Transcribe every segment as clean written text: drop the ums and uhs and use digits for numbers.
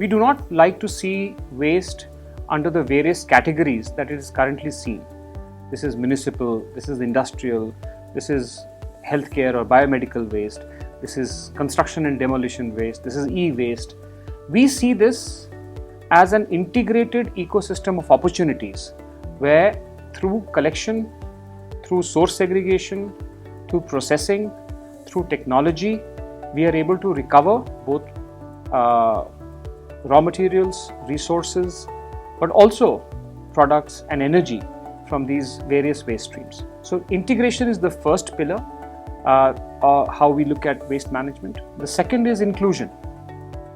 We do not like to see waste under the various categories that it is currently seen. This is municipal, this is industrial, this is healthcare or biomedical waste, this is construction and demolition waste, this is e-waste. We see this as an integrated ecosystem of opportunities where through collection, through source segregation, through processing, through technology, we are able to recover both raw materials, resources, but also products and energy from these various waste streams. So integration is the first pillar, how we look at waste management. The second is inclusion.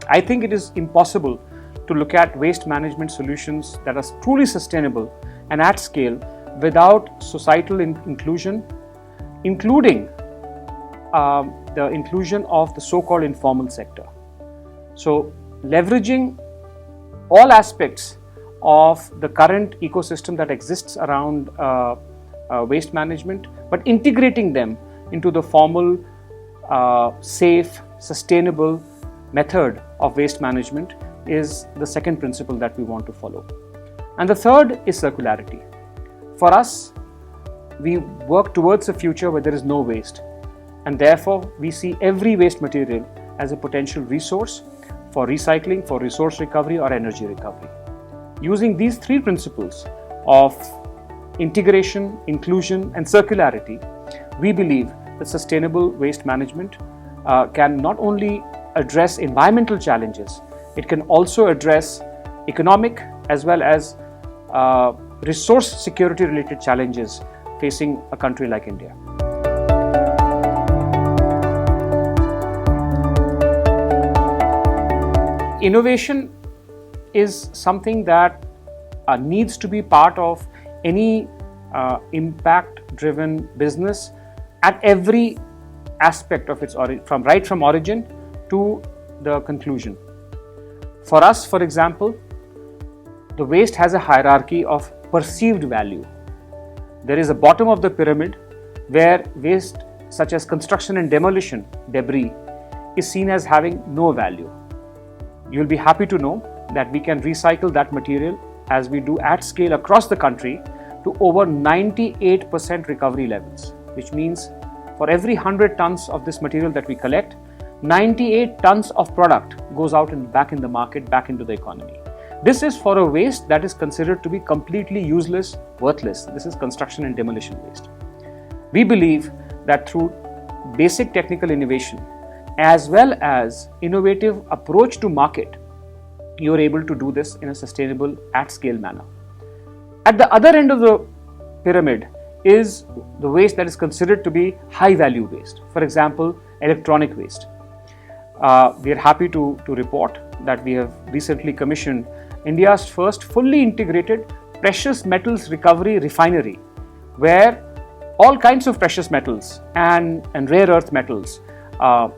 I think it is impossible to look at waste management solutions that are truly sustainable and at scale without societal inclusion, including the inclusion of the so-called informal sector. So leveraging all aspects of the current ecosystem that exists around waste management, but integrating them into the formal, safe, sustainable method of waste management is the second principle that we want to follow. And the third is circularity. For us, we work towards a future where there is no waste, and therefore we see every waste material as a potential resource for recycling, for resource recovery or energy recovery. Using these three principles of integration, inclusion and circularity, we believe that sustainable waste management can not only address environmental challenges, it can also address economic as well as resource security related challenges facing a country like India. Innovation is something that needs to be part of any impact-driven business at every aspect of its origin, right from origin to the conclusion. For us, for example, the waste has a hierarchy of perceived value. There is a bottom of the pyramid where waste such as construction and demolition debris is seen as having no value. You'll be happy to know that we can recycle that material as we do at scale across the country to over 98% recovery levels, which means for every 100 tons of this material that we collect, 98 tons of product goes out and back in the market, back into the economy. This is for a waste that is considered to be completely useless, worthless. This is construction and demolition waste. We believe that through basic technical innovation as well as innovative approach to market, you are able to do this in a sustainable at scale manner. At the other end of the pyramid is the waste that is considered to be high value waste. For example, electronic waste. We are happy to report that we have recently commissioned India's first fully integrated precious metals recovery refinery, where all kinds of precious metals and rare earth metals,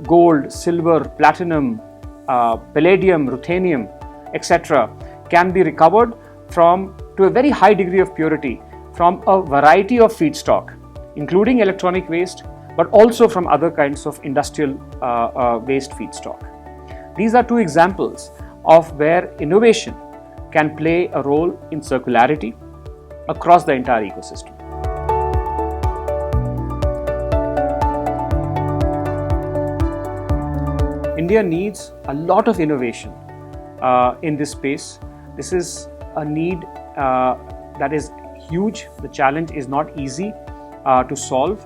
gold, silver, platinum, palladium, ruthenium, etc., can be recovered to a very high degree of purity from a variety of feedstock, including electronic waste, but also from other kinds of industrial waste feedstock. These are two examples of where innovation can play a role in circularity across the entire ecosystem. India needs a lot of innovation in this space. This is a need that is huge. The challenge is not easy to solve.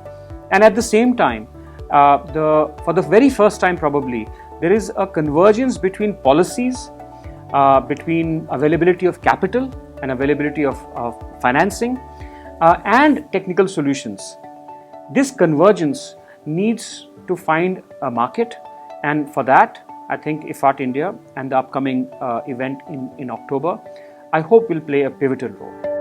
And at the same time, for the very first time probably, there is a convergence between policies, between availability of capital and availability of financing and technical solutions. This convergence needs to find a market, and for that, I think IFAT India and the upcoming event in October, I hope will play a pivotal role.